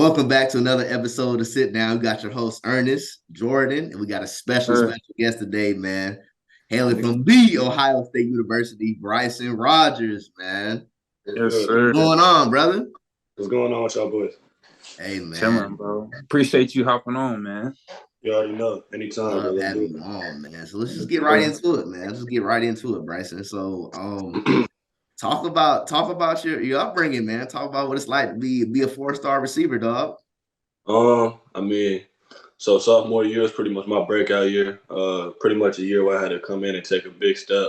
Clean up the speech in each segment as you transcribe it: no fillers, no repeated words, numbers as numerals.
Welcome back to another episode of Sit Down. We got your host, Ernest, Jordan, and we got a special guest today, man. Hailing from the Ohio State University, Bryson Rodgers, man. Yes, sir. What's going on, brother? What's going on with y'all boys? Hey, man. Chilling, bro. Appreciate you hopping on, man. You already know. Anytime. Love having you on, man. So let's just get right into it, man. Let's just get right into it, Bryson. So, talk about your upbringing, man. Talk about what it's like to be a 4-star receiver, dog. So sophomore year is pretty much my breakout year. Pretty much a year where I had to come in and take a big step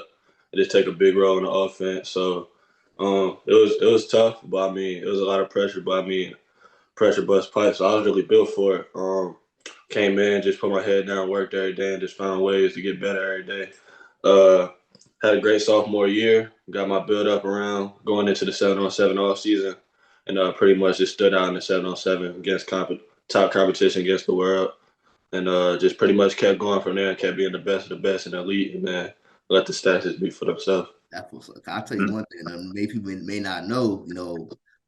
and just take a big role in the offense. So it was tough, but it was a lot of pressure, but pressure bust pipes. So I was really built for it. Came in, just put my head down, worked every day, and just found ways to get better every day. Had a great sophomore year, got my build up around going into the 7-on-7 off season, and pretty much just stood out in the 7-on-7 against top competition against the world, and just pretty much kept going from there and kept being the best of the best in the league, and then let the stats just speak for themselves. I'll tell you one thing, maybe people may not know,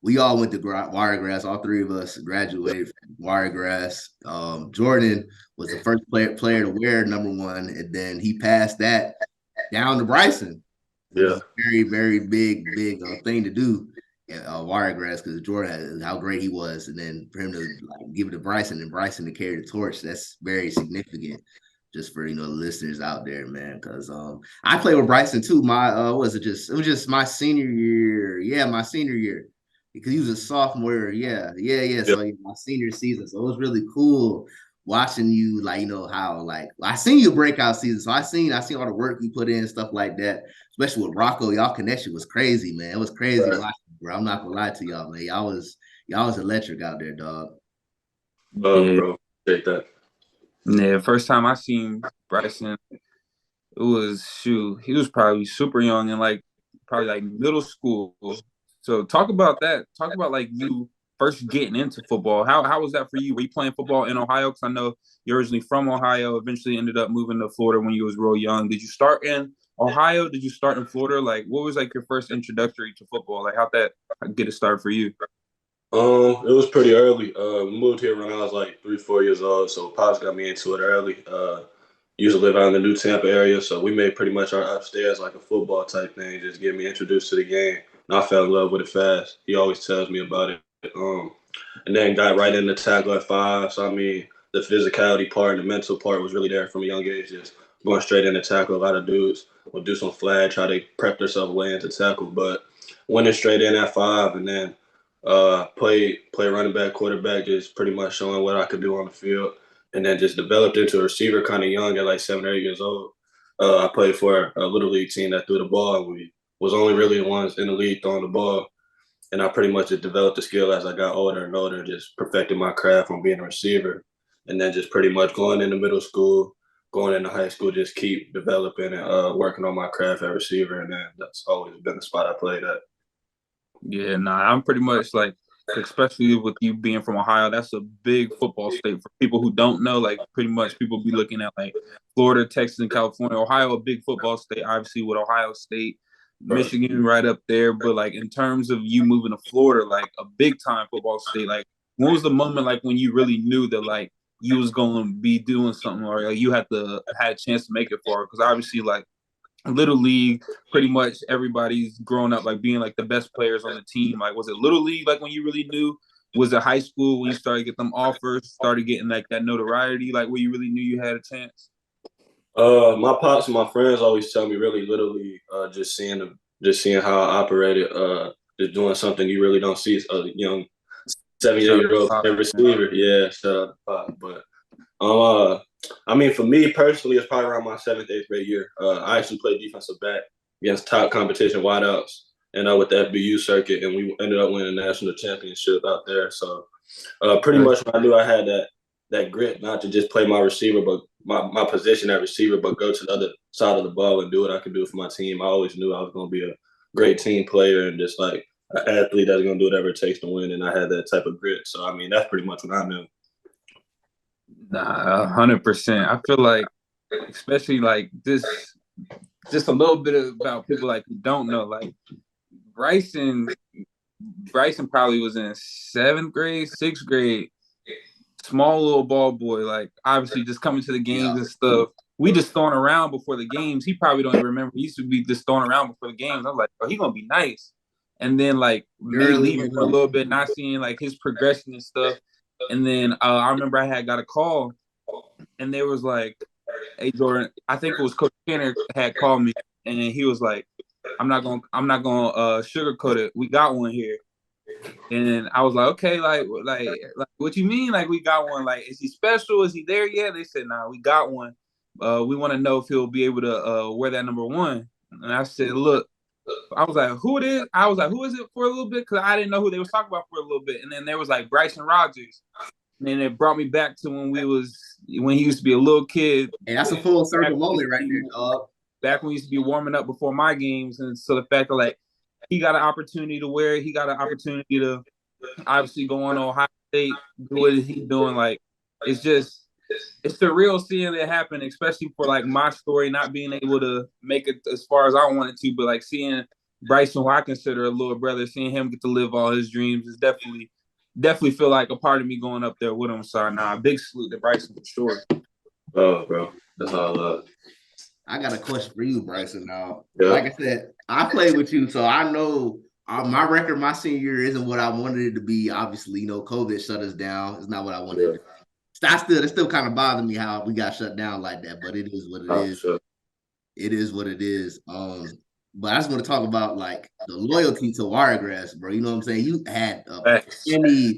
we all went to Wiregrass. All three of us graduated from Wiregrass. Jordan was the first player to wear number 1, and then he passed that down to Bryson. Yeah, very, very big thing to do at Wiregrass, because Jordan, how great he was, and then for him to give it to Bryson and Bryson to carry the torch, that's very significant. Just for the listeners out there, man, because I played with Bryson too. It was just my senior year. Yeah, my senior year, because he was a sophomore. Yeah. So my senior season, so it was really cool watching you, how I seen your breakout season. So I seen all the work you put in, stuff like that. Especially with Rocco, y'all connection was crazy, man. It was crazy watching, bro. I'm not gonna lie to y'all, man. Y'all was electric out there, dog. Bro, take that. Yeah, first time I seen Bryson, it was he was probably super young and probably middle school. So talk about that. Talk about you first getting into football. How was that for you? Were you playing football in Ohio? Because I know you're originally from Ohio, eventually ended up moving to Florida when you was real young. Did you start in Ohio? Did you start in Florida? What was your first introductory to football? How'd that get a start for you? It was pretty early. We moved here when I was 3-4 years old, so Pops got me into it early. Used to live out in the New Tampa area, so we made pretty much our upstairs like a football type thing, just get me introduced to the game. And I fell in love with it fast. He always tells me about it. And then got right into tackle at 5. So the physicality part and the mental part was really there from a young age. Just going straight into tackle. A lot of dudes will do some flag, try to prep themselves way into tackle, but went in straight in at 5, and then play running back, quarterback, just pretty much showing what I could do on the field, and then just developed into a receiver kind of young at 7 or 8 years old. I played for a little league team that threw the ball, and we was only really the ones in the league throwing the ball. And I pretty much just developed the skill as I got older and older, just perfected my craft on being a receiver. And then just pretty much going into middle school, going into high school, just keep developing and working on my craft at receiver. And then that's always been the spot I played at. Yeah, I'm pretty much especially with you being from Ohio, that's a big football state. For people who don't know, pretty much people be looking at Florida, Texas, and California. Ohio, a big football state, obviously with Ohio State, Michigan right up there. But in terms of you moving to Florida, a big time football state, when was the moment when you really knew that you was going to be doing something, or you had a chance to make it far? Because obviously Little League, pretty much everybody's grown up being the best players on the team. Was it Little League when you really knew? Was it high school when you started to get them offers, started getting that notoriety, where you really knew you had a chance? My pops and my friends always tell me really Little League, just seeing how I operated, just doing something you really don't see a young 7-year-old receiver. Yeah, shout out to Pop. But for me personally, it's probably around my 7th, 8th grade year. I actually played defensive back against top competition wideouts, and with the FBU circuit, and we ended up winning a national championship out there. So pretty much when I knew I had that grit, not to just play my receiver, but my position at receiver, but go to the other side of the ball and do what I could do for my team. I always knew I was going to be a great team player and just an athlete that's going to do whatever it takes to win, and I had that type of grit. So, that's pretty much what I knew. 100%. I feel especially this, just a little bit about people who don't know, Bryson Bryson probably was in 7th grade, 6th grade. Small little ball boy, like obviously just coming to the games and stuff. We just throwing around before the games. He probably don't even remember. He used to be just throwing around before the games. I'm like, oh, he gonna be nice. And then like me leaving for a little bit, not seeing like his progression and stuff. And then I remember I had got a call, and they was like, "Hey Jordan," I think it was Coach Kenner had called me, and he was like, I'm not gonna sugarcoat it. We got one here." And I was like, okay, like, what you mean? Like, we got one. Like, is he special? Is he there yet? They said, nah, we got one. We want to know if he'll be able to wear that number 1. And I said, look, I was like, who it is? I was like, who is it for a little bit? Because I didn't know who they was talking about for a little bit. And then there was like Bryson Rodgers. And then it brought me back to when he used to be a little kid. And that's a full circle moment right there, dog. Back when we used to be warming up before my games. And so the fact that like he got an opportunity to wear it, he got an opportunity to obviously go on to Ohio State, do what he's doing. Like, it's surreal seeing it happen, especially for like my story, not being able to make it as far as I wanted to, but like seeing Bryson, who I consider a little brother, seeing him get to live all his dreams is definitely feel like a part of me going up there with him. So big salute to Bryson for sure. Oh, bro, that's all I love. I got a question for you, Bryson. Now, yeah. Like I said, I played with you, so I know my record my senior year isn't what I wanted it to be. Obviously, COVID shut us down. It's not what I wanted. It still kind of bothered me how we got shut down like that, but it is what it is. Sure. It is what it is. But I just want to talk about like the loyalty to Wiregrass, bro. You know what I'm saying? You had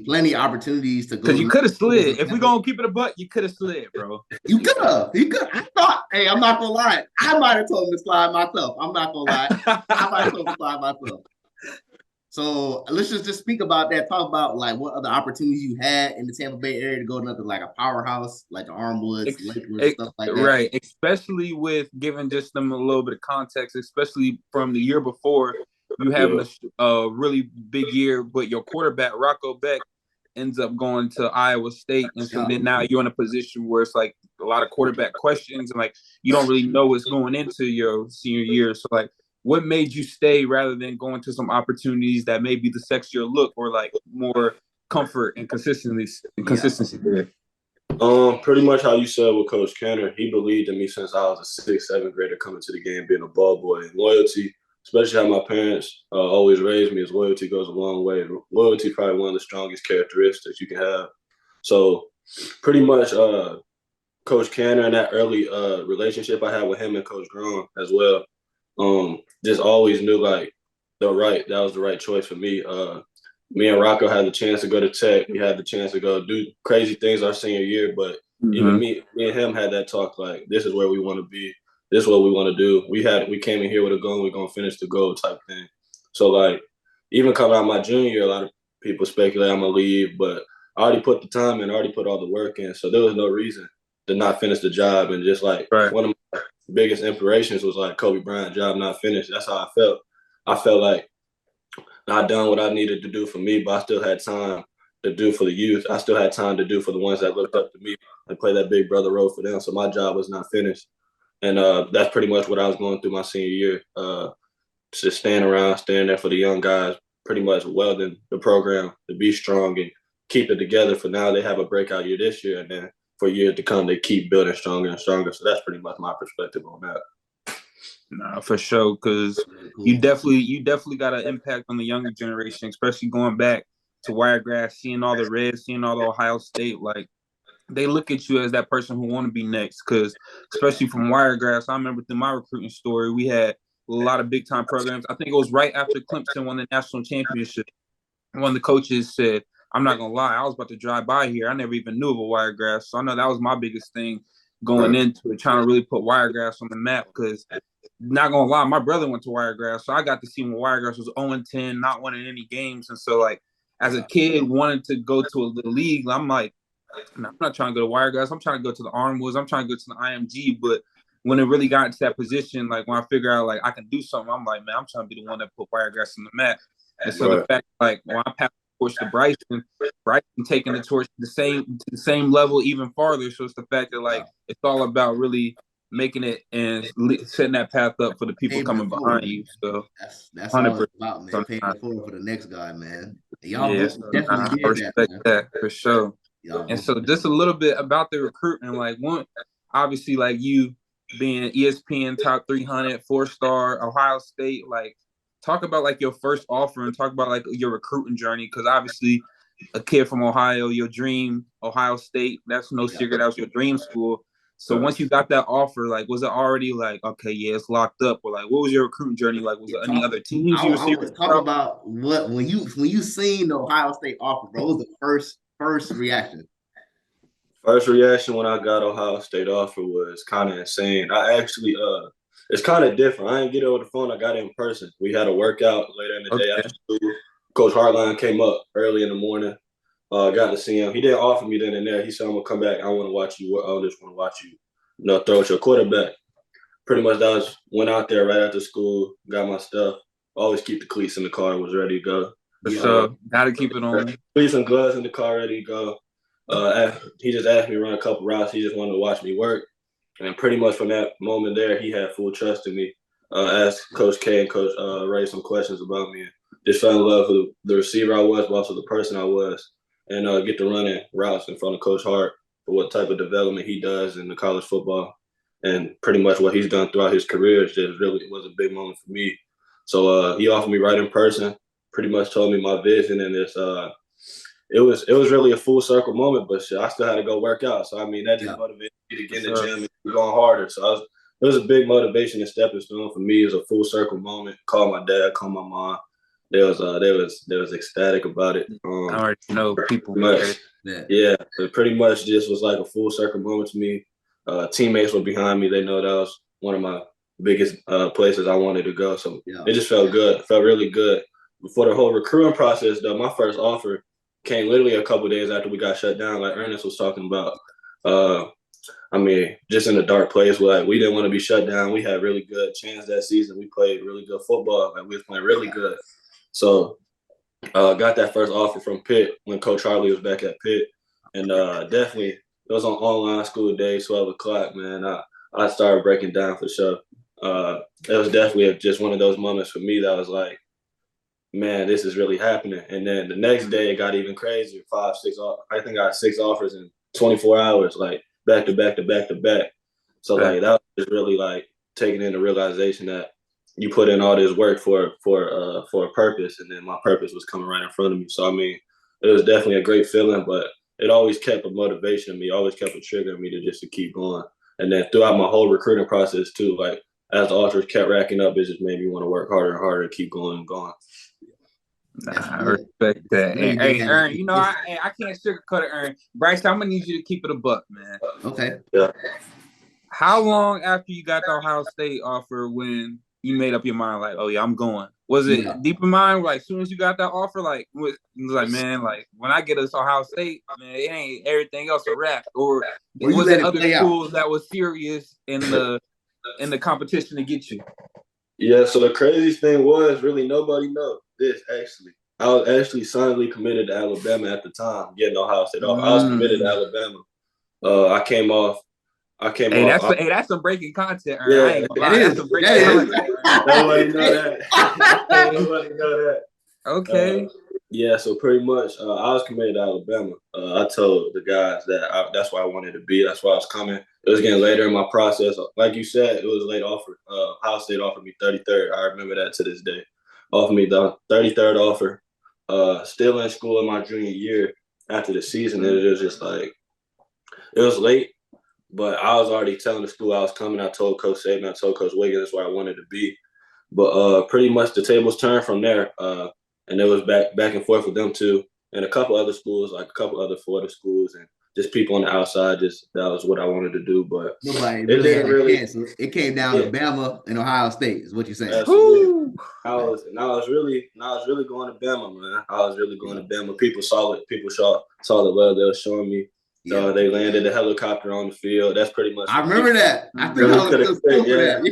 plenty opportunities to go. Because you could have slid. If we're gonna keep it a buck, you could have slid, bro. You could have. I thought, hey, I'm not gonna lie. I might have told him to slide myself. I'm not gonna lie. I might have told him to slide myself. So let's just speak about that. Talk about like what other opportunities you had in the Tampa Bay area to go to another like a powerhouse, like the Armwoods, Lakers, stuff like that. Right, especially with giving just them a little bit of context, especially from the year before, you having a really big year, but your quarterback Rocco Beck ends up going to Iowa State, and so then now you're in a position where it's like a lot of quarterback questions, and like you don't really know what's going into your senior year. So like, what made you stay rather than going to some opportunities that may be the sexier look or like more comfort and consistency there? Pretty much how you said with Coach Kenner. He believed in me since I was a 6th, 7th grader coming to the game, being a ball boy. And loyalty, especially how my parents always raised me, is loyalty goes a long way. Loyalty probably one of the strongest characteristics you can have. So pretty much Coach Kenner and that early relationship I had with him and Coach Grom as well, just always knew like that was the right choice for me. Me and Rocco had the chance to go to Tech. We had the chance to go do crazy things our senior year, but even me and him had that talk like, this is where we want to be. This is what we want to do. We came in here with a goal. We're going to finish the goal type thing. So like, even coming out my junior year, a lot of people speculate I'm going to leave, but I already put the time in, I already put all the work in. So there was no reason to not finish the job. And just like one of my biggest inspirations was like Kobe Bryant, job not finished. That's how I felt. I felt like not done what I needed to do for me, but I still had time to do for the youth. I still had time to do for the ones that looked up to me and play that big brother role for them. So my job was not finished. And that's pretty much what I was going through my senior year. Just staying there for the young guys, pretty much welding the program to be strong and keep it together. For now, they have a breakout year this year, and then for years to come, they keep building stronger and stronger. So that's pretty much my perspective on that. Nah, for sure, because you definitely got an impact on the younger generation, especially going back to Wiregrass, seeing all the Reds, seeing all the Ohio State. Like, they look at you as that person who want to be next, because especially from Wiregrass, I remember through my recruiting story, we had a lot of big-time programs. I think it was right after Clemson won the national championship. One of the coaches said, I'm not going to lie, I was about to drive by here. I never even knew of a Wiregrass. So I know that was my biggest thing going into it, trying to really put Wiregrass on the map, because not going to lie, my brother went to Wiregrass, so I got to see when Wiregrass was 0-10, not winning any games. And so, like, as a kid wanting to go to the league, I'm like, I'm not trying to go to Wiregrass. I'm trying to go to the Armwoods. I'm trying to go to the IMG. But when it really got into that position, like when I figure out like I can do something, I'm like, man, I'm trying to be the one that put Wiregrass on the map. And so the fact, like, when I passed the torch to Bryson taking the torch to the same level even farther. So it's the fact that like it's all about really making it and setting that path up for the people Paving coming it forward. behind you. So That's all it's 100%. about, man. Paving it forward for the next guy, man. And y'all Yeah, both so definitely I did that, respect man. that for sure. Y'all And both so just a little bit about the recruitment, like one, obviously like you being ESPN top 300, 4-star, Ohio State, like talk about like your first offer and talk about like your recruiting journey. Cause obviously a kid from Ohio, your dream, Ohio State, that's no secret. That was your dream school. So once you got that offer, like, was it already like, okay, yeah, it's locked up? Or like, what was your recruiting journey like? Was there any other teams you were I serious would talk about what when you seen the Ohio State offer, bro. What was the first reaction? First reaction when I got Ohio State offer was kind of insane. I actually, it's kind of different. I didn't get it over the phone. I got it in person. We had a work-out later in the day after school. Coach Hartline came up early in the morning. Got to see him. He didn't offer me then and there. He said, "I'm gonna come back. I want to watch you. I just want to watch you, throw at your quarterback." Pretty much that was went out there right after school. Got my stuff. Always keep the cleats in the car. Was ready to go. For sure. Gotta keep it on. Cleats and gloves in the car, ready to go. He just asked me to run a couple routes. He just wanted to watch me work. And pretty much from that moment there, he had full trust in me. Asked Coach K and Coach Ray some questions about me. Just fell in love with the receiver I was, but also the person I was. And get to running routes in front of Coach Hart for what type of development he does in the college football. And pretty much what he's done throughout his career is just really was a big moment for me. So he offered me right in person, pretty much told me my vision, and it was really a full circle moment. But shit, I still had to go work out. So I mean, that just motivated me to get in the gym and keep going harder. So it was a big motivation and stepping stone for me. It was a full circle moment. Called my dad, called my mom. They was ecstatic about it. I already know people. Yeah, it pretty much just was like a full circle moment to me. Teammates were behind me. They know that was one of my biggest places I wanted to go. So it just felt good. It felt really good. Before the whole recruiting process, though, my first offer came literally a couple of days after we got shut down, like Ernest was talking about. I mean, just in a dark place where like, we didn't want to be shut down. We had really good chance that season. We played really good football. Like, we was playing really good. So got that first offer from Pitt when Coach Hartley was back at Pitt. And definitely, it was on online school day, 12 o'clock, man. I started breaking down for sure. It was definitely just one of those moments for me that was like, man, this is really happening. And then the next day, it got even crazier. 5, 6, I think I got 6 offers in 24 hours, like back to back to back to back. So like that was just really like taking in the realization that you put in all this work for a purpose, and then my purpose was coming right in front of me. So I mean, it was definitely a great feeling, but it always kept a motivation in me, always kept a trigger in me to keep going. And then throughout my whole recruiting process too, like as the offers kept racking up, it just made me want to work harder and harder and keep going and going. I respect that. And, hey, Ern, you know, I can't sugarcoat it, Ern. Bryce, I'm gonna need you to keep it a buck, man. Okay. Yeah. How long after you got the Ohio State offer when you made up your mind, like, oh yeah, I'm going? Was it deep in mind, like, as soon as you got that offer, like, it was like, man, like, when I get us Ohio State, man, it ain't everything else a wrap? Or was it other schools that was serious in the competition to get you? Yeah, so the craziest thing was really nobody knows this, actually. I was actually solidly committed to Alabama at the time, getting Ohio State off. I was committed to Alabama. I came off. That's some breaking content, Ern. Yeah, I ain't gonna lie. That's some breaking content. Nobody know that. Nobody know that. Okay. Yeah, so pretty much I was committed to Alabama. I told the guys that that's where I wanted to be. That's why I was coming. It was getting later in my process. Like you said, it was a late offer. Ohio State offered me 33rd. I remember that to this day. Offered me the 33rd offer. Still in school in my junior year after the season. And it was just like, it was late, but I was already telling the school I was coming. I told Coach Saban, I told Coach Wiggins that's where I wanted to be. But pretty much the tables turned from there. And it was back and forth with them too, and a couple other schools, like a couple other Florida schools, and just people on the outside. Just that was what I wanted to do, but nobody really had a chance. So it came down to Bama and Ohio State, is what you're saying. Absolutely. I was really going to Bama, man. I was really going to Bama. People saw it. People saw the love they were showing me. So they landed the helicopter on the field. That's pretty much. I remember that. I think I was still that.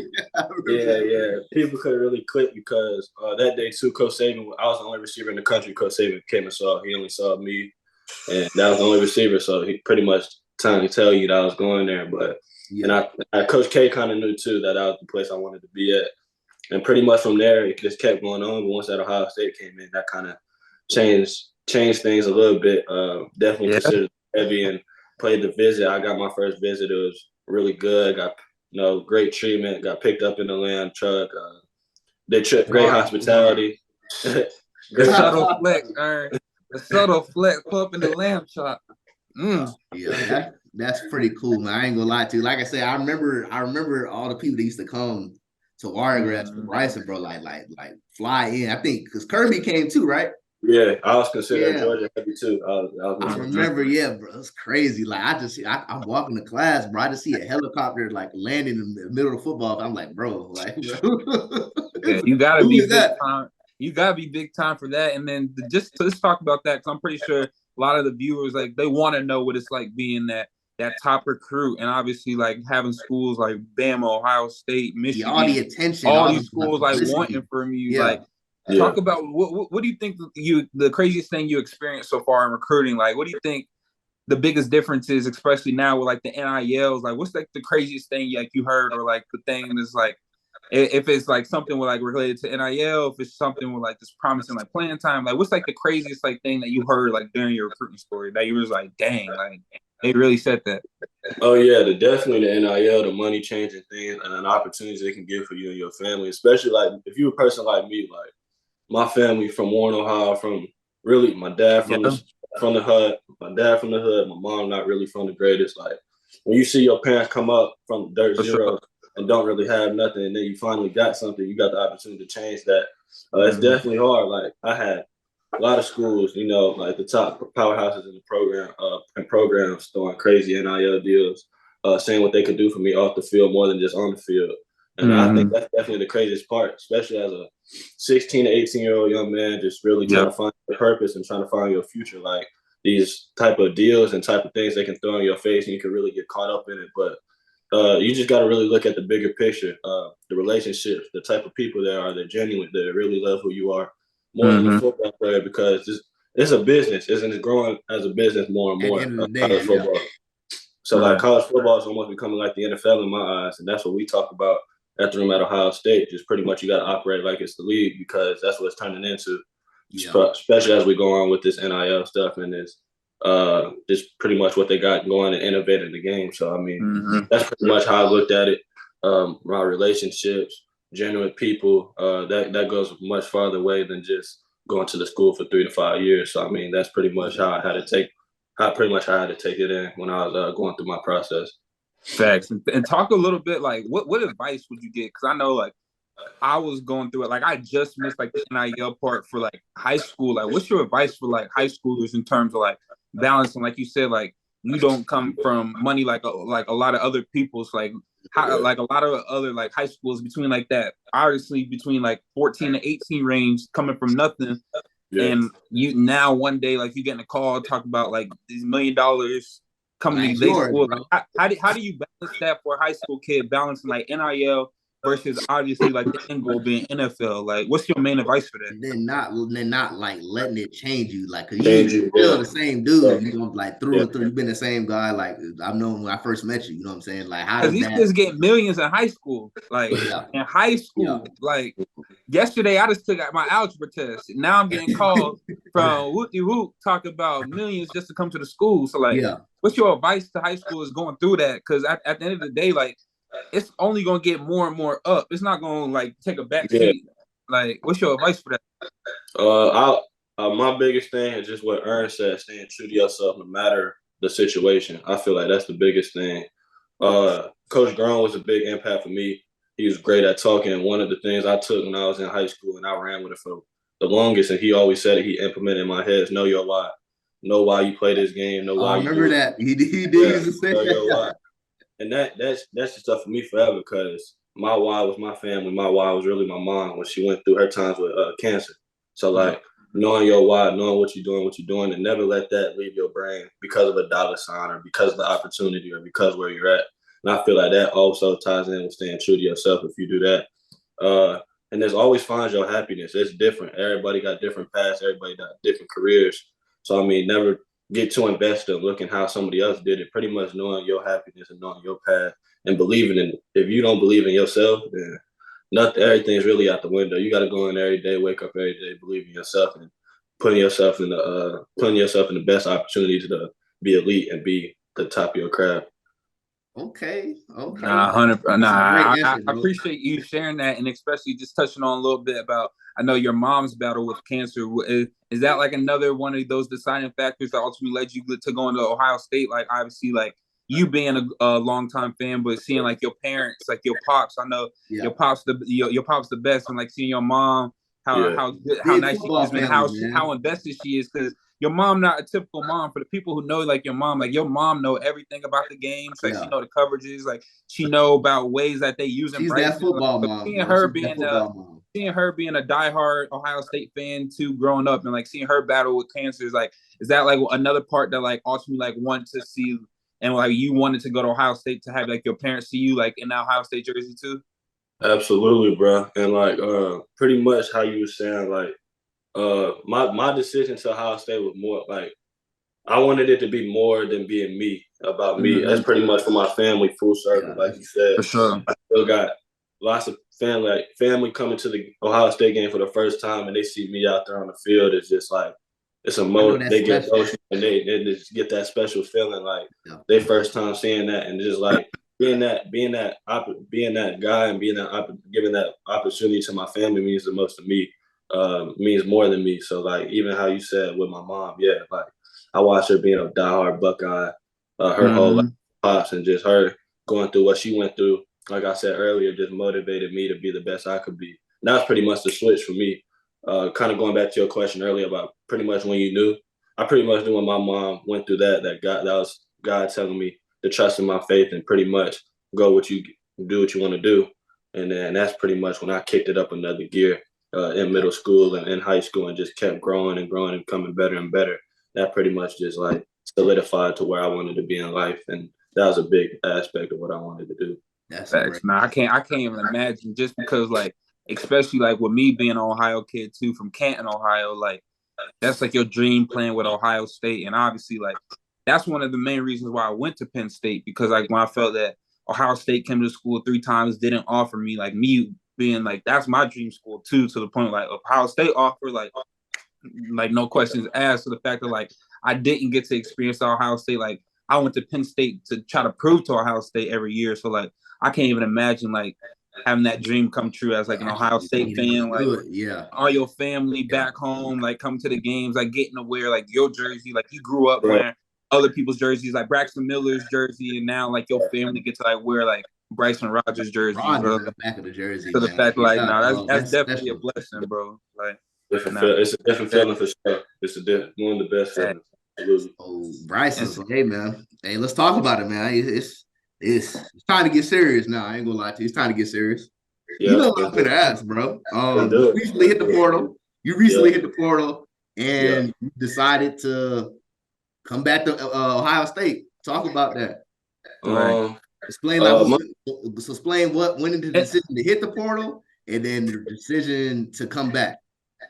Yeah. People could have really clicked because that day too, Coach Saban, I was the only receiver in the country. Coach Saban came and saw. He only saw me, and that was the only receiver. So he pretty much trying to tell you that I was going there. But And Coach K kind of knew too that was the place I wanted to be at. And pretty much from there, it just kept going on. But once that Ohio State came in, that kind of changed things a little bit. Definitely considered heavy and played the visit. I got my first visit. It was really good. Got great treatment. Got picked up in the Lamb truck. Great hospitality. The subtle flex, the subtle flex up in the Lamb truck. Yeah, that's pretty cool, man. I ain't gonna lie to you. Like I said, I remember all the people that used to come to Wiregrass for Bryson, bro. Like fly in. I think because Kirby came too, right? Yeah, I was considered Georgia heavy too. I remember, bro. It's crazy. Like I'm walking to class, bro. I just see a helicopter like landing in the middle of the football. I'm like, bro, yeah, you gotta be big time. You gotta be big time for that. And then let's talk about that because I'm pretty sure a lot of the viewers they want to know what it's like being that top recruit, and obviously having schools like Bama, Ohio State, Michigan, all the attention, all these schools wanting from you. Talk about what do you think the craziest thing you experienced so far in recruiting? What do you think the biggest difference is, especially now with the NILs? What's the craziest thing you heard, or the thing that's if it's something with related to NIL, if it's something with this promising playing time, what's the craziest thing that you heard during your recruiting story that you was dang, they really said that? Oh yeah, definitely the NIL, the money changing things, and an opportunities they can give for you and your family, especially if you're a person like me, my family from Warren, Ohio, from really my dad from the hood, my mom not really from the greatest. When you see your parents come up from dirt zero and don't really have nothing, and then you finally got something, you got the opportunity to change that. It's definitely hard. I had a lot of schools, the top powerhouses in the program, and programs throwing crazy NIL deals, saying what they could do for me off the field more than just on the field. And I think that's definitely the craziest part, especially as a 16 to 18-year-old young man, just really trying to find your purpose and trying to find your future. These type of deals and type of things they can throw in your face, and you can really get caught up in it. But you just got to really look at the bigger picture, the relationships, the type of people there are, they're genuine, they really love who you are more than a football player, because it's a business, isn't it? Growing as a business more and more. College football. So college football is almost becoming like the NFL in my eyes, and that's what we talk about at the room at Ohio State. Just pretty much you got to operate like it's the league, because that's what it's turning into. Especially as we go on with this NIL stuff, and this just pretty much what they got going and innovating the game. So I mean, that's pretty much how I looked at it. My relationships, genuine people, that goes much farther away than just going to the school for 3 to 5 years. So I mean, that's pretty much how I had to take it in when I was going through my process. Facts. And talk a little bit what advice would you get? Because I know I was going through it. I just missed the NIL part for high school. What's your advice for high schoolers in terms of balancing? Like you said, you don't come from money like a lot of other people's how, a lot of other high schools between that, obviously between 14 to 18 range, coming from nothing. And you now one day you getting a call talk about these $1 million coming to their school. How do you balance that for a high school kid, balancing NIL versus obviously the end goal being NFL? What's your main advice for that? And then not letting it change you, because you're still the same dude. You know, through and through, you've been the same guy. I've known when I first met you. You know what I'm saying? How does these kids get millions in high school? In high school, yesterday I just took out my algebra test. Now I'm getting calls from whoop talking about millions just to come to the school. So what's your advice to high schoolers going through that? Because at the end of the day, it's only gonna get more and more up. It's not gonna take a back seat. What's your advice for that? My biggest thing is just what Ern said: staying true to yourself, no matter the situation. I feel like that's the biggest thing. Coach Grown was a big impact for me. He was great at talking. One of the things I took when I was in high school, and I ran with it for the longest, and he always said it, he implemented in my head, is know your why. Know why you play this game. Know why. I remember that. He did say know your why. And that's just stuff for me forever, because my why was my family. My why was really my mom when she went through her times with cancer. So knowing your why, knowing what you're doing, and never let that leave your brain because of a dollar sign or because of the opportunity or because where you're at. And I feel like that also ties in with staying true to yourself if you do that. And there's always find your happiness. It's different. Everybody got different paths. Everybody got different careers. So I mean, never get too invested in looking how somebody else did it. Pretty much knowing your happiness and knowing your path and believing in it. If you don't believe in yourself, then everything's really out the window. You got to go in every day, wake up every day, believe in yourself, and putting yourself in the best opportunity to be elite and be the top of your craft. Okay. Nah, 100. Nah, Answer, I appreciate you sharing that, and especially just touching on a little bit about. I know your mom's battle with cancer. Is that like another one of those deciding factors that ultimately led you to go into Ohio State? Like obviously, like you being a longtime fan, but seeing like your parents, like your pops. I know your pops the best, and like seeing your mom, how Big nice she football is, and family, man. how invested she is because your mom not a typical mom. For the people who know like your mom know everything about the games. Like she know the coverages. Like she know about ways that they using She's Bryson. that football Like, mom, bro. She's that football mom. Seeing her being a diehard Ohio State fan too, growing up, and like seeing her battle with cancer is that like another part that like ultimately like want to see, and like you wanted to go to Ohio State to have like your parents see you like in the Ohio State jersey too? Absolutely, bro. And like pretty much how you were saying, like my decision to Ohio State was more like I wanted it to be more than being me about me. Mm-hmm. That's pretty much for my family, full circle. Like you said, for sure. I still got lots of family coming to the Ohio State game for the first time, and they see me out there on the field. It's just like they get emotional, and they just get that special feeling like they first time seeing that, and just like being that guy and giving that opportunity to my family means the most to me. Means more than me. So like even how you said with my mom, yeah, like I watched her being a diehard Buckeye, her whole life, pops, and just her going through what she went through. Like I said earlier, just motivated me to be the best I could be. And that was pretty much the switch for me. Kind of going back to your question earlier about pretty much when you knew. I pretty much knew when my mom went through that was God telling me to trust in my faith and pretty much do what you want to do. And then that's pretty much when I kicked it up another gear in middle school and in high school and just kept growing and growing and coming better and better. That pretty much just like solidified to where I wanted to be in life. And that was a big aspect of what I wanted to do. That's facts. Nah, I can't even imagine just because like, especially like with me being an Ohio kid too from Canton, Ohio, like that's like your dream playing with Ohio State. And obviously like that's one of the main reasons why I went to Penn State because like when I felt that Ohio State came to school 3 times, didn't offer me like me being like, that's my dream school too, to the point like Ohio State offered like no questions asked to the fact that like I didn't get to experience Ohio State. Like I went to Penn State to try to prove to Ohio State every year. So like I can't even imagine like having that dream come true as like an Ohio State fan. Like all your family back home, like come to the games, like getting to wear like your jersey, like you grew up wearing other people's jerseys, like Braxton Miller's jersey, and now like your family gets to like wear like Bryson Rodgers jersey. The back of the jersey. So the fact like that's definitely a blessing, bro. Like it's a different feeling for sure. It's one of the best feelings. Absolutely. Oh, Bryson, hey man, hey, let's talk about it, man. It's time to get serious now. I ain't gonna lie to you. It's time to get serious. Yeah, you know what I'm gonna ask, bro. You recently hit the portal. Hit the portal, and you decided to come back to Ohio State. Talk about that. Explain what went into the decision to hit the portal, and then the decision to come back.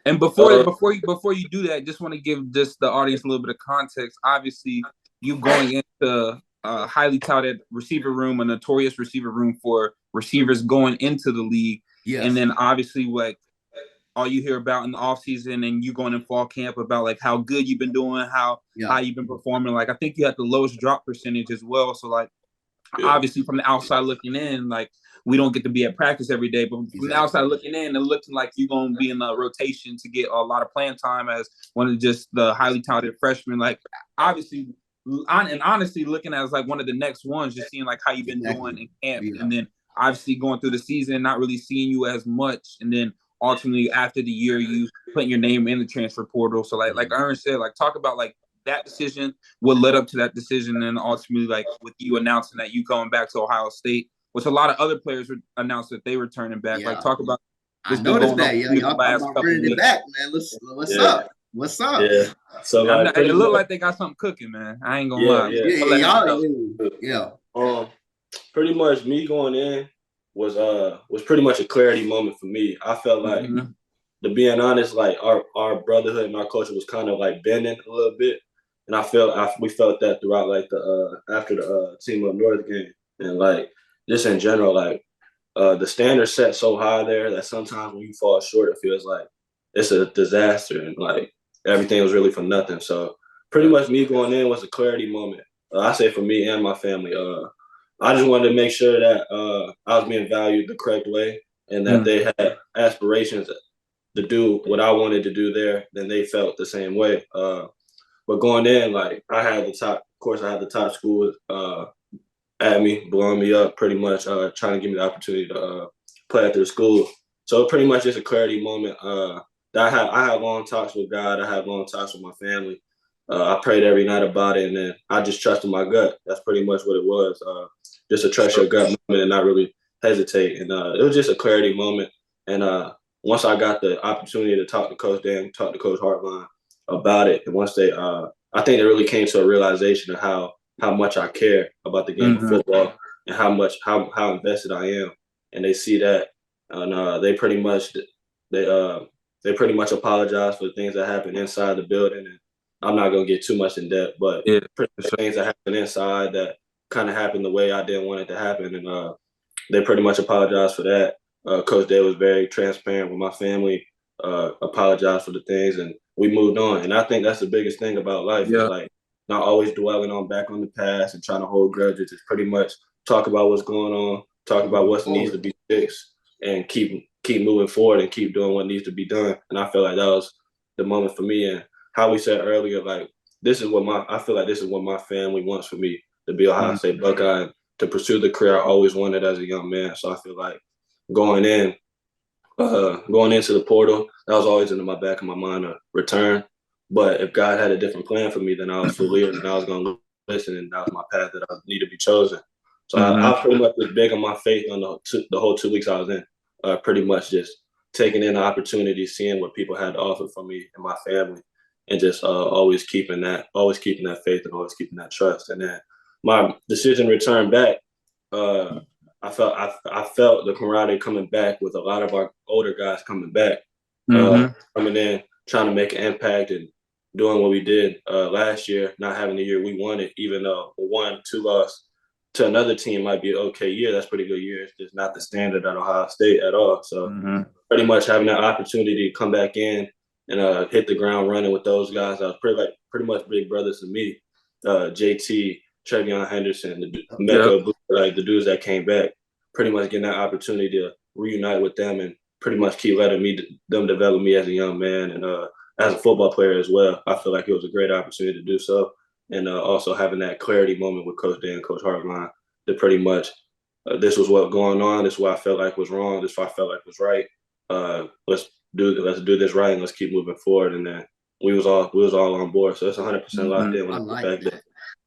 And before you do that, just want to give just the audience a little bit of context. Obviously, you going into a highly touted receiver room, a notorious receiver room for receivers going into the league. Yes. And then obviously like all you hear about in the offseason and you going in fall camp about like how good you've been doing, how you've been performing. Like I think you had the lowest drop percentage as well. So like obviously from the outside looking in, like we don't get to be at practice every day, but from the outside looking in, it looks like you're going to be in the rotation to get a lot of playing time as one of just the highly touted freshmen. Like obviously, and honestly, looking as like one of the next ones, just seeing like how you've been doing in camp, and then obviously going through the season, not really seeing you as much, and then ultimately after the year, you putting your name in the transfer portal. So like Aaron said, like talk about like that decision, what led up to that decision, and ultimately like with you announcing that you going back to Ohio State, which a lot of other players would announce that they were turning back. Like talk about. I noticed that. Y'all talking about bringing it back, man. What's up? What's up? Yeah. So like, it looked like they got something cooking, man. I ain't gonna lie. Pretty much me going in was pretty much a clarity moment for me. I felt like, to being honest, like our brotherhood and our culture was kind of like bending a little bit. And we felt that throughout like the after the Team Up North game, and like just in general, like the standard set so high there that sometimes when you fall short, it feels like it's a disaster and like everything was really for nothing. So pretty much me going in was a clarity moment. I say for me and my family. I just wanted to make sure that I was being valued the correct way and that they had aspirations to do what I wanted to do there. Then they felt the same way. But going in, like I had the top. Of course, I had the top school at me, blowing me up, pretty much trying to give me the opportunity to play at their school. So pretty much just a clarity moment. That I had long talks with God. I had long talks with my family. I prayed every night about it, and then I just trusted my gut. That's pretty much what it was. Just to trust your gut moment and not really hesitate. And it was just a clarity moment. And once I got the opportunity to talk to Coach Dan, talk to Coach Hartline about it, and once they, I think it really came to a realization of how much I care about the game of football and how invested I am. And they see that, and they pretty much apologize for the things that happened inside the building. And I'm not gonna get too much in depth, but things that happened inside that kind of happened the way I didn't want it to happen, and they pretty much apologized for that. Coach Day was very transparent with my family, apologized for the things, and we moved on. And I think that's the biggest thing about life is like not always dwelling back on the past and trying to hold grudges. It's pretty much talk about what's going on, talk about what needs to be fixed, and keep moving forward and keep doing what needs to be done. And I feel like that was the moment for me. And how we said earlier, like I feel like this is what my family wants for me to be Ohio State Buckeye and to pursue the career I always wanted as a young man. So I feel like going into the portal, that was always in the back of my mind to return. But if God had a different plan for me, then I was fully and I was going to listen, and that was my path that I need to be chosen. So I pretty much was big on my faith on the whole 2 weeks I was in. Pretty much just taking in the opportunity, seeing what people had to offer for me and my family, and just always keeping that faith and always keeping that trust. And then my decision to return back, I felt the camaraderie coming back with a lot of our older guys coming back, coming in, trying to make an impact and doing what we did last year, not having the year we wanted, even though 1-2 loss to another team might be an okay year. That's a pretty good year. It's just not the standard at Ohio State at all. So pretty much having that opportunity to come back in and hit the ground running with those guys, I was pretty much big brothers to me. JT, Trevion Henderson, the dudes that came back, pretty much getting that opportunity to reunite with them and pretty much keep letting them develop me as a young man and as a football player as well. I feel like it was a great opportunity to do so. And also having that clarity moment with Coach Dan, Coach Hartline, that pretty much this was what's going on. This is what I felt like was wrong. This is what I felt like was right. Let's do this right and let's keep moving forward. And then we was all on board. So it's 100% locked in. I like that.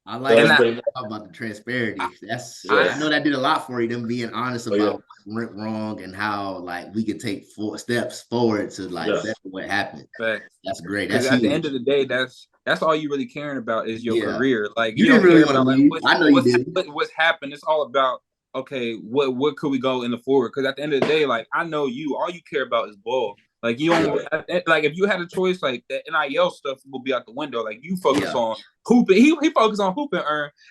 I like about the transparency. I know that did a lot for you, them being honest about what went wrong and how like we could take 4 steps forward to like better what happened. That's great. That's at the end of the day, that's all you really caring about is your career. Like you don't care about like what's happened. It's all about what could we go in the forward? Because at the end of the day, like I know all you care about is ball. Like you don't like if you had a choice, like the NIL stuff will be out the window. Like you focus on hooping. He focused on hooping.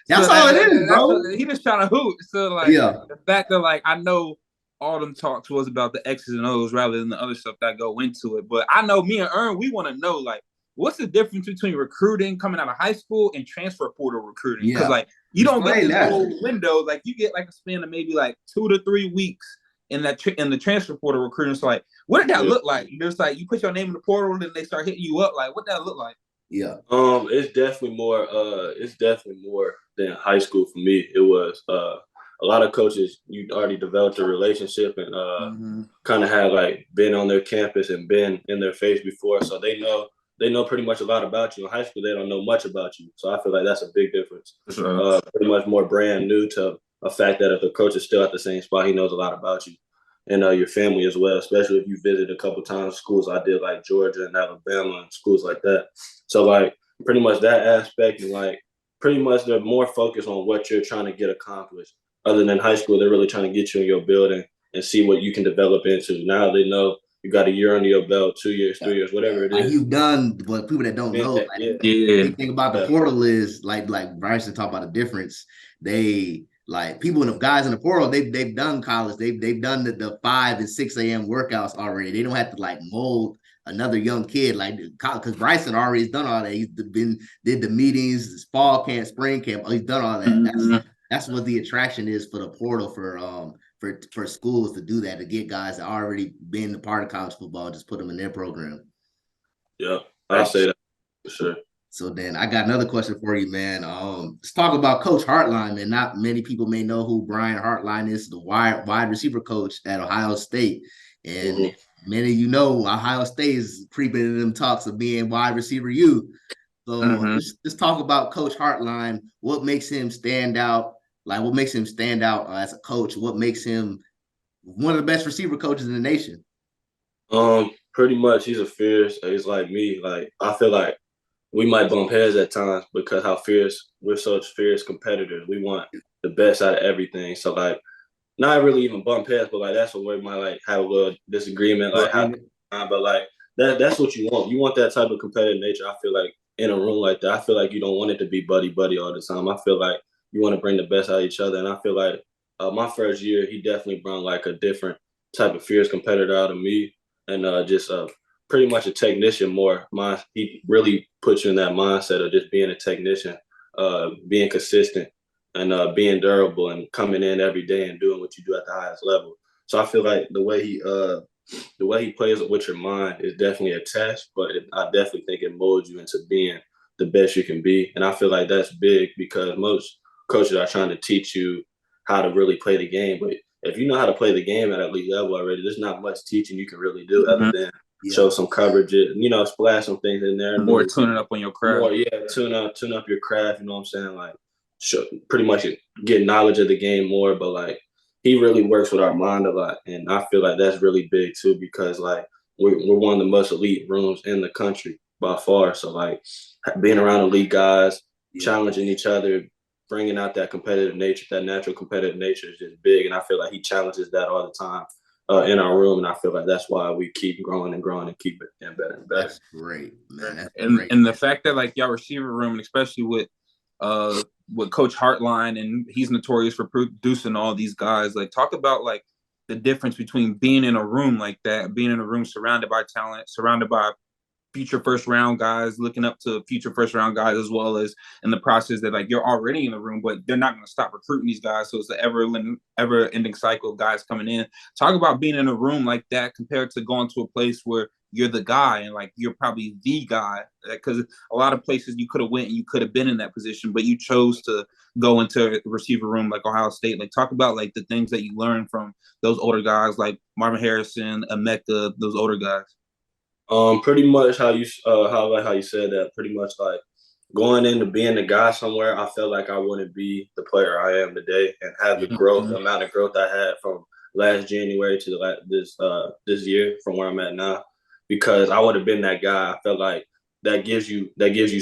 That's all it is, bro. He just trying to hoop. So like the fact that like I know all them talks was about the X's and O's rather than the other stuff that go into it. But I know me and Ern, we want to know like what's the difference between recruiting coming out of high school and transfer portal recruiting? Because like you don't get this whole window. Like you get like a span of maybe like 2 to 3 weeks in the transfer portal recruiting. So like, what did that look like? There's like you put your name in the portal and they start hitting you up. Like, what did that look like? It's definitely more. It's definitely more than high school for me. It was a lot of coaches. You already developed a relationship and kind of had like been on their campus and been in their face before, so they know pretty much a lot about you. In high school, they don't know much about you. So I feel like that's a big difference. Pretty much more brand new to a fact that if the coach is still at the same spot, he knows a lot about you and your family as well, especially if you visit a couple times schools I did like Georgia and Alabama and schools like that. So like pretty much that aspect and like pretty much they're more focused on what you're trying to get accomplished. Other than high school, they're really trying to get you in your building and see what you can develop into. Now they know you got a year under your belt, 2 years, 3 years, whatever it like is. you've done, but people that don't know, like, Yeah. big thing about the portal is like Bryson talked about the difference. They like people in the guys in the portal, they've done college, they've done the 5 and 6 a.m. workouts already. They don't have to like mold another young kid like because Bryson already has done all that. He's did the meetings, fall camp, spring camp. He's done all that. Mm-hmm. That's what the attraction is for the portal for schools to do that, to get guys that already been a part of college football, just put them in their program. Yeah, I'll say that for sure. So then I got another question for you, man. Let's talk about Coach Hartline, man. Not many people may know who Brian Hartline is, the wide receiver coach at Ohio State. And many of you know Ohio State is creeping in them talks of being wide receiver U. So let's talk about Coach Hartline. What makes him stand out? Like, what makes him stand out as a coach? What makes him one of the best receiver coaches in the nation? Pretty much he's a fierce. He's like me. Like, I feel like we might bump heads at times because how fierce we're such fierce competitors. We want the best out of everything. So like, not really even bump heads, but like that's what we might like have a little disagreement, like but like that's what you want. You want that type of competitive nature. I feel like in a room like that, I feel like you don't want it to be buddy all the time. I feel like you want to bring the best out of each other. And I feel like my first year, he definitely brought like a different type of fierce competitor out of me, and just pretty much a technician more. He really puts you in that mindset of just being a technician, being consistent, and being durable and coming in every day and doing what you do at the highest level. So I feel like the way he plays with your mind is definitely a test, but I definitely think it molds you into being the best you can be. And I feel like that's big because most coaches are trying to teach you how to really play the game. But if you know how to play the game at elite level already, there's not much teaching you can really do other than show some coverage, splash some things in there. More tuning up on your craft. More, tune up your craft. You know what I'm saying? Like, pretty much get knowledge of the game more. But like, he really works with our mind a lot, and I feel like that's really big too because like we're one of the most elite rooms in the country by far. So like, being around elite guys, challenging each other, bringing out that competitive nature, that natural competitive nature is just big, and I feel like he challenges that all the time. In our room, and I feel like that's why we keep growing and growing and keep it getting better and better. That's great, man. That's great. And the fact that like y'all receiver room, and especially with Coach Hartline, and he's notorious for producing all these guys. Like, talk about like the difference between being in a room like that, being in a room surrounded by talent, surrounded by future first round guys, looking up to future first round guys, as well as in the process that like you're already in the room, but they're not going to stop recruiting these guys. So it's the ever ending cycle of guys coming in. Talk about being in a room like that compared to going to a place where you're the guy and like you're probably the guy, because a lot of places you could have went and you could have been in that position, but you chose to go into a receiver room like Ohio State. Like, talk about like the things that you learned from those older guys like Marvin Harrison, Emeka, those older guys. Pretty much how you said that. Pretty much like going into being the guy somewhere, I felt like I wouldn't be the player I am today and have the growth, the amount of growth I had from last January to this year from where I'm at now, because I would have been that guy. I felt like that gives you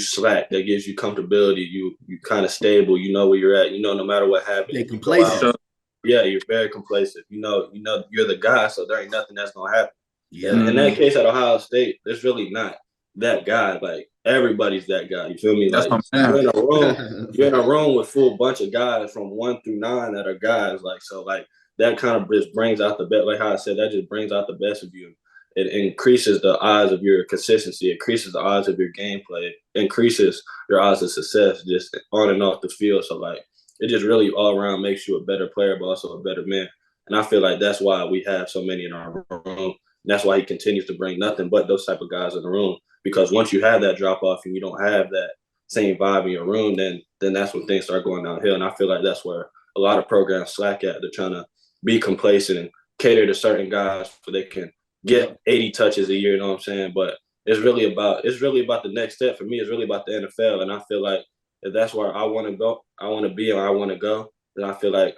slack, that gives you comfortability. You kind of stable. You know where you're at. You know, no matter what happens. You're complacent. Yeah, you're very complacent. You know, you're the guy, so there ain't nothing that's gonna happen. Yeah. In that case at Ohio State, there's really not that guy. Like, everybody's that guy. You feel me? That's like, you're in a room with full bunch of guys from 1 through 9 that are guys. Like, so like that kind of just brings out the best. Like how I said, that just brings out the best of you. It increases the odds of your consistency. It increases the odds of your gameplay. It increases your odds of success just on and off the field. So like, it just really all around makes you a better player, but also a better man. And I feel like that's why we have so many in our room. That's why he continues to bring nothing but those type of guys in the room. Because once you have that drop off and you don't have that same vibe in your room, then that's when things start going downhill. And I feel like that's where a lot of programs slack at. They're trying to be complacent and cater to certain guys so they can get 80 touches a year. You know what I'm saying? But it's really about the next step for me. It's really about the NFL. And I feel like if that's where I want to go, I want to be, or I want to go, then I feel like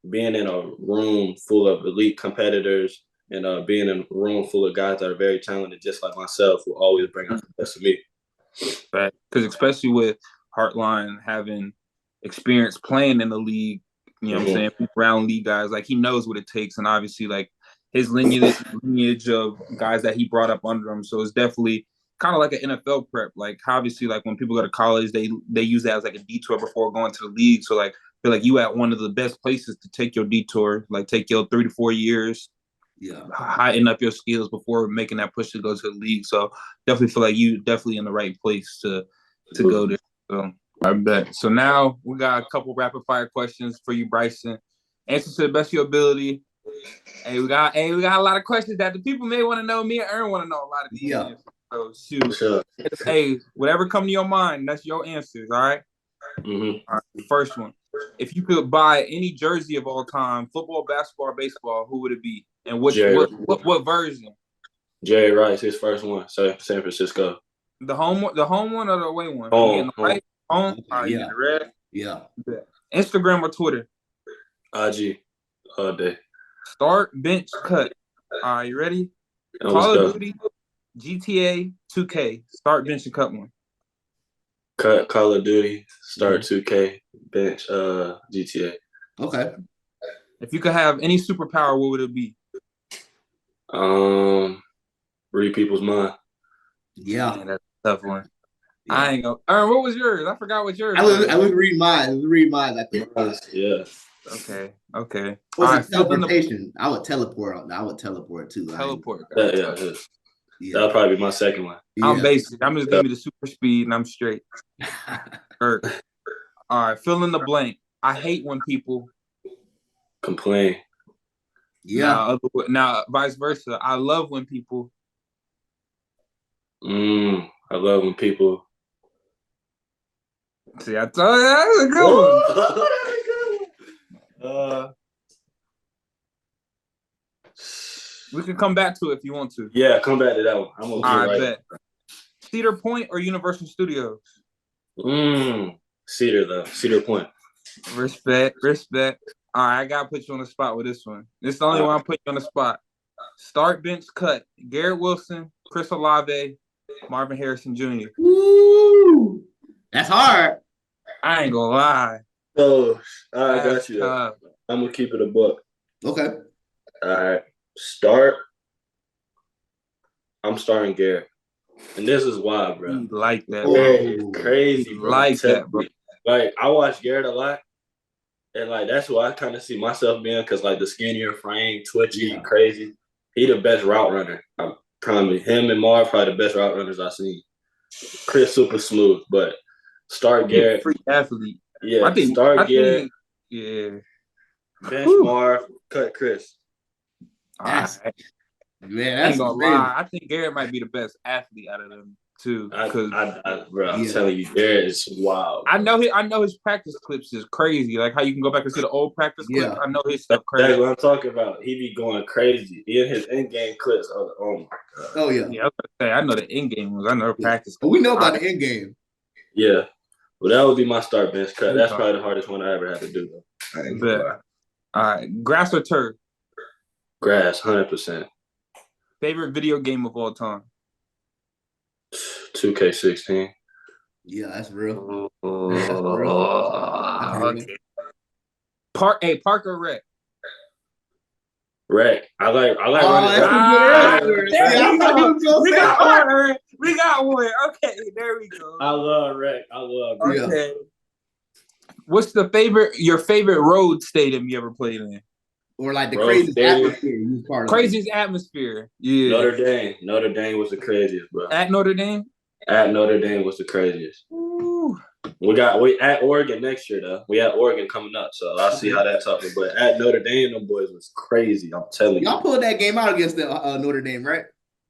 being in a room full of elite competitors and being in a room full of guys that are very talented, just like myself, will always bring out the best of me. Right. Because especially with Hartline having experience playing in the league, you know what I'm saying, around league guys, like he knows what it takes. And obviously, like, his lineage of guys that he brought up under him. So it's definitely kind of like an NFL prep. Like obviously, like when people go to college, they use that as like a detour before going to the league. So like I feel like you at one of the best places to take your detour, like take your 3 to 4 years, heighten up your skills before making that push to go to the league. So definitely feel like you definitely in the right place to go there. So I bet. So now we got a couple rapid fire questions for you, Bryson. Answer to the best of your ability. Hey, we got a lot of questions that the people may want to know. Me and Aaron want to know a lot of these answers. So shoot. Sure. Hey, whatever come to your mind, that's your answers, all right? Mm-hmm. All right, first one. If you could buy any jersey of all time, football, basketball, or baseball, who would it be? And what version? Jerry Rice, his first one, San Francisco. The home one or the away one? Home. Home. All right, you get the red? Yeah. Instagram or Twitter? IG all day. Start, bench, cut. All right, you ready? Call of Duty, GTA, 2K. Start, bench, and cut one. Cut Call of Duty, start 2K, bench GTA. Okay. If you could have any superpower, what would it be? Read people's mind. Yeah. Man, that's a tough one. Yeah. I ain't gonna. What was yours? I forgot what yours was. I would read mine. I think. Yeah. Okay. Teleportation. I would teleport too. Teleport. Yeah. That'll probably be my second one. I'm basic. I'm just giving me the super speed and I'm straight. All right. Fill in the blank. I hate when people complain. Yeah. Now, vice versa. I love when people. I love when people. See, I told you that's a good one. We can come back to it if you want to. Yeah, come back to that one. I'm okay. I bet. Cedar Point or Universal Studios? Cedar though. Cedar Point. Respect. All right, I gotta put you on the spot with this one. This is the only one I'm putting you on the spot. Start, bench, cut. Garrett Wilson, Chris Olave, Marvin Harrison Jr. Woo! That's hard. I ain't gonna lie. Oh, I got you. I'm gonna keep it a buck. Okay. All right. Start. I'm starting Garrett. And this is why, bro. You like that, bro. Crazy, bro. Like that, bro. Like, I watch Garrett a lot. And, like, that's what I kind of see myself being because, like, the skinnier frame, twitchy, crazy. He the best route runner. I promise. Him and Marv probably the best route runners I've seen. Chris super smooth, but start Garrett. Free athlete. Yeah, Garrett. Yeah. Bench Marv, cut Chris. That's, right. Man, I ain't gonna lie. I think Garrett might be the best athlete out of them too. Bro, I'm telling you, Garrett is wild. Bro. I know his practice clips is crazy. Like how you can go back and see the old practice clips. I know his stuff crazy. That's what I'm talking about. He be going crazy. In his in-game clips. Oh my god. Oh yeah. Yeah, I was gonna say I know the in-game ones. I know the practice. But we know about the in-game. Yeah. Well, that would be my start bench cut. That's probably the hardest one I ever had to do though. All right. Grass or turf? Grass, 100%. Favorite video game of all time? 2K16. Yeah, that's real. Okay. Park or rec? Rec. I like running. We got one. Okay, there we go. I love rec. Okay. What's your favorite road stadium you ever played in? Or like the craziest atmosphere. Craziest atmosphere. Yeah. Notre Dame was the craziest, bro. At Notre Dame? At Notre Dame was the craziest. Ooh. We at Oregon next year though. We at Oregon coming up, so I'll see how that's up. But at Notre Dame, them boys was crazy. I'm telling you. Y'all pulled that game out against the Notre Dame, right?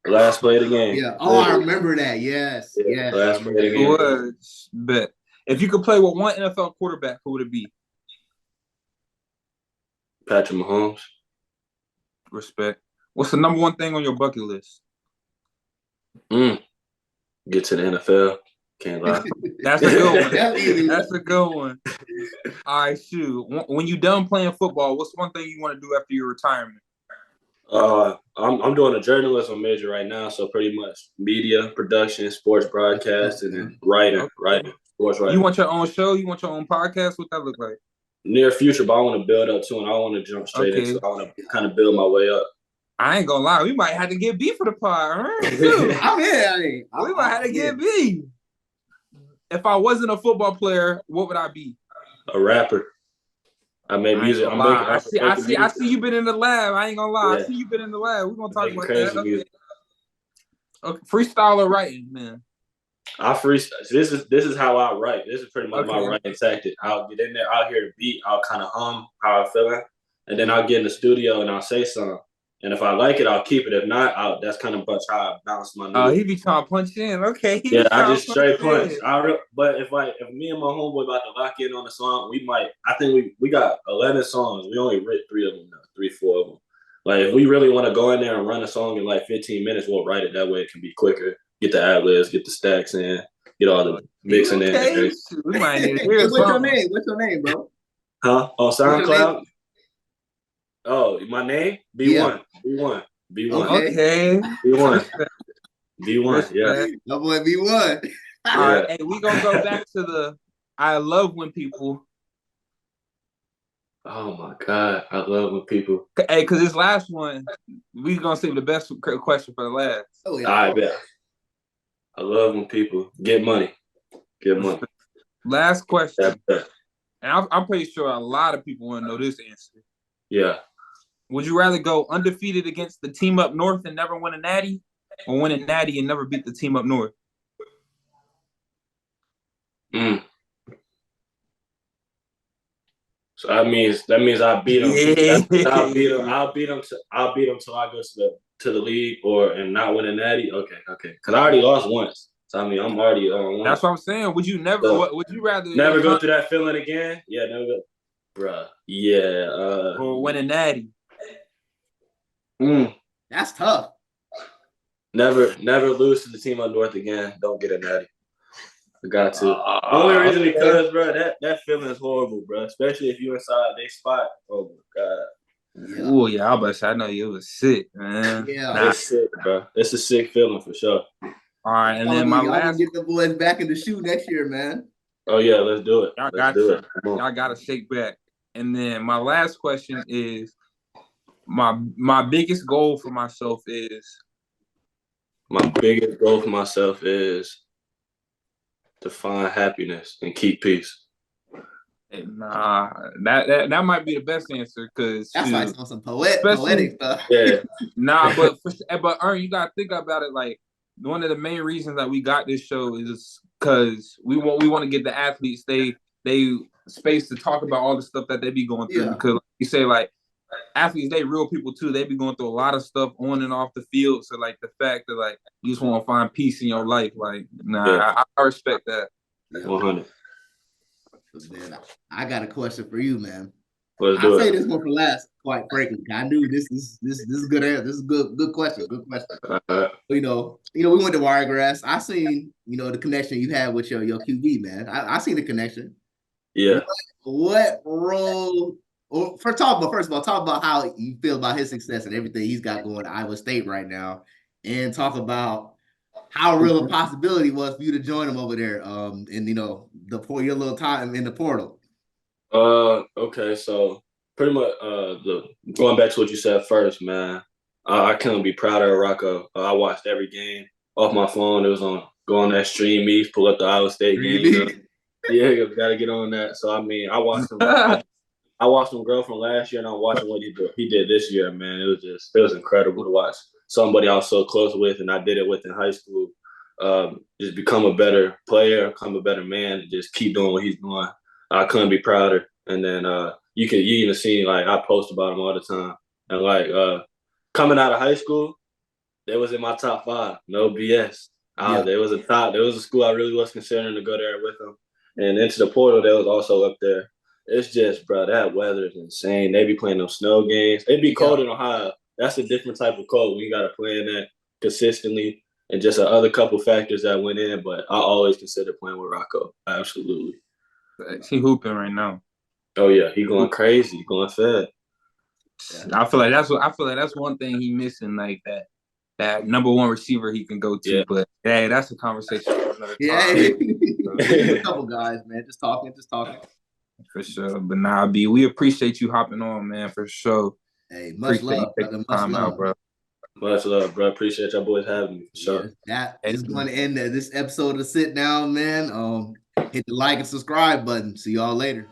Last play of the game. Yeah. Oh, I remember that. Yes. Yes. Last play of the game. It was. Bet. If you could play with one NFL quarterback, who would it be? Patrick Mahomes. Respect. What's the number one thing on your bucket list? Get to the NFL. Can't lie. That's a good one. That's a good one. All right, shoot. When you done playing football, what's one thing you want to do after your retirement? I'm doing a journalism major right now, so pretty much media, production, sports broadcast, and then writing, sports writing. You want your own show? You want your own podcast? What that look like? Near future, but I want to build up too, and I want to jump straight into. I want to kind of build my way up. I ain't gonna lie, we might have to get B for the pod, right? I'm in. We might have to get B. If I wasn't a football player, what would I be? A rapper. I made music. I see you been in the lab. I ain't gonna lie. Yeah. I see you been in the lab. We're gonna talk about crazy that. music. Okay. Freestyle or writing, man. I freestyle. This is how I write. This is pretty much my writing tactic. I'll get in there. I'll hear the beat. I'll kind of hum how I'm feeling, and then I'll get in the studio and I'll say something. And if I like it, I'll keep it. If not, that's kind of much how I balance my. Oh, he be trying to punch in. Okay. Yeah, I just straight punch. But if me and my homeboy about to lock in on a song, we might. I think we got 11 songs. We only writ 3 of them now, 3, 4 of them. Like if we really want to go in there and run a song in like 15 minutes, we'll write it that way. It can be quicker. Get the ad-libs, get the stacks in, get all the mixing in. We might need to hear What's your name? What's your name, bro? Huh? On SoundCloud? Oh, my name? B1. Yeah. B1. Okay. B1. B1, yeah. My boy B1. All right, hey, we gonna go back to the I love when people. Oh my God, I love when people. Hey, because this last one, we gonna save the best question for the last. Oh yeah. I bet. I love when people get money. Get money. Last question. Yeah. And I'm pretty sure a lot of people want to know this answer. Yeah. Would you rather go undefeated against the team up north and never win a natty, or win a natty and never beat the team up north? So that means I beat them. Yeah. I'll beat them till I go to the league and not win a natty. Okay. Because I already lost once. So I mean, I'm already on. That's what I'm saying. Would you never? So, would you rather never go through that feeling again? Yeah, never go, bruh. Yeah. Or win a natty. That's tough. Never lose to the team up north again. Don't get a natty. I got to. Only reason because, bro, that feeling is horrible, bro. Especially if you inside their spot. Oh my God. Yeah. Oh yeah, I was about to say, I know you was sick, man. Yeah, it's sick, bro. It's a sick feeling for sure. All right, and then my last. Get the boys back in the shoe next year, man. Oh yeah, let's do it. Y'all got to shake back. And then my last question is, my biggest goal for myself is. My biggest goal for myself is to find happiness and keep peace. Nah, that might be the best answer because that's like some poetic stuff. Yeah. Nah, but Ern, you gotta think about it. Like one of the main reasons that we got this show is because we want to get the athletes they space to talk about all the stuff that they be going through. Yeah. Because like you say, like athletes, they real people too. They be going through a lot of stuff on and off the field. So like the fact that like you just want to find peace in your life, like I respect that. 100. Man, I got a question for you, man. I'll say this one for last. Quite frankly, I knew this is good answer. This is good question. Good question. You know, we went to Wiregrass. I seen the connection you had with your QB, man. I seen the connection. Yeah. What role? First of all, talk about how you feel about his success and everything he's got going at Iowa State right now, and talk about how real a possibility was for you to join him over there. And your little time in the portal. Okay, so pretty much going back to what you said first, man. I couldn't be prouder of Rocco. I watched every game off my phone. It was go on that Stream Meets, pull up the Iowa State game. Yeah, gotta get on that. So I mean, I watched him. I watched him grow from last year, and I'm watching what he did this year, man. It was incredible to watch somebody I was so close with, and I did it with in high school. Just become a better player, become a better man, and just keep doing what he's doing. I couldn't be prouder. And then you even see like I post about him all the time. And like coming out of high school, they was in my top 5, no BS. There was a school I really was considering to go there with them. And into the portal, they was also up there. It's just, bro, that weather is insane. They be playing those snow games. It be cold in Ohio. That's a different type of cold. We got to play in that consistently, and just other couple factors that went in. But I always consider playing with Rocco. Absolutely. He hooping right now. Oh yeah, he going crazy, going fed. I feel like that's one thing he missing, like that number one receiver he can go to. Yeah. But hey, that's a conversation for another time. Yeah, a couple guys, man, just talking. For sure. But B, we appreciate you hopping on, man, for sure. Hey, much love. Out, bro. Much love, bro. Appreciate y'all boys having me for Yeah, sure. that is going to end this episode of Sit Down, man. Hit the like and subscribe button. See y'all later.